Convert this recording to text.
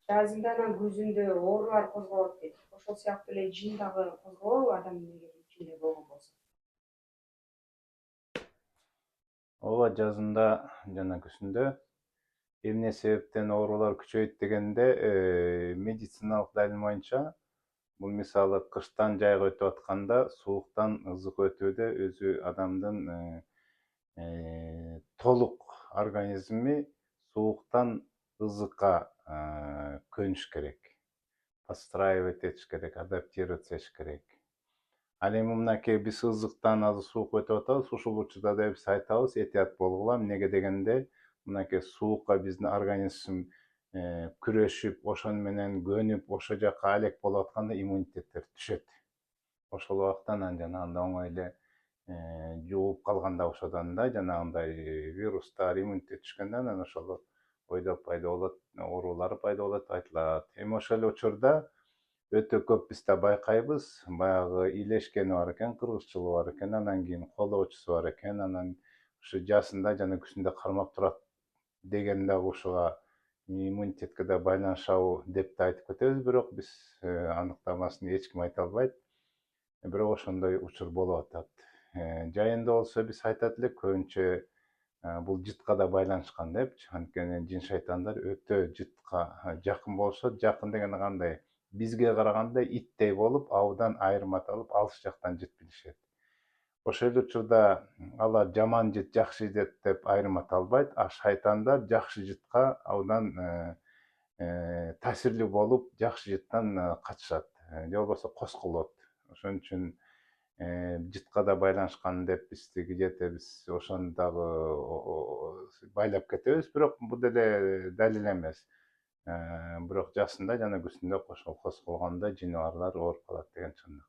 жазында анан күзүндө оорулар козголот дейт. Ошол сыяктуу эле жин дагы козголобу адамдын эгер ичинде болгон болсо? Ооба, жазында жана күзүндө эмне себептен оорулар күчөйт дегенде, медициналык далил боюнча бул мисалы кыштан жайга өтүп атканда сууктан ызык өтүүдө өзү адамдын толук организми сууктан ызыкка көнүш керек, подстраивать этиш керек, адаптироваться этиш керек. Ал эми мынакей биз ызыктан азыр суук өтүп атабыз, ушул учурда да биз айтабыз этият болгула. Эмнеге дегенде, мынакей суукка биздин организм күрөшүп, ошону менен көнүп, ошол жака алек болуп атканда иммунитеттер түшөт. Ошол убакта анан жанагындай оңой эле жугуп калганда ошодон да жанагындай вирустар, иммунитет түшкөндө анан ошол бойдо пайда болот, оорулар пайда болот деп айтылат. Эми ошол эле учурда өтө көп биз да байкайбыз, баягы илешкени бар экен, кыргызчылыгы бар экен, анан кийин колдоочусу бар экен, анан ушу жасында жана күзүндө кармап турат деген дагы ушуга иммунитетке да байланышабы деп да айтып кетебиз, бирок биз аныктамасын эч ким айта албайт. Бирок ошондой учур болуп атат. Жайында болсо биз айтат элек көбүнчө бул жытка да байланышкан депчи, анткени жин шайтандар өтө жытка жакын болушат. Жакын дегенде кандай? Бизге караганда иттей болуп, абдан айырматалып, алыс жактан жыт билишет. Ошол эле учурда алар жаман жыт, жакшы жыт деп айырмата албайт, а шайтандар жакшы жытка абдан таасирлүү болуп, жакшы жыттан качышат, же болбосо кос кылат. Ошон үчүн жытка да байланышкан деп биз тиги жерде биз ошону дагы байлап кетебиз, бирок бул деле далил эмес. Бирок жасында жана күзүндө кос кылганда жини барлар ооруп калат деген чындык.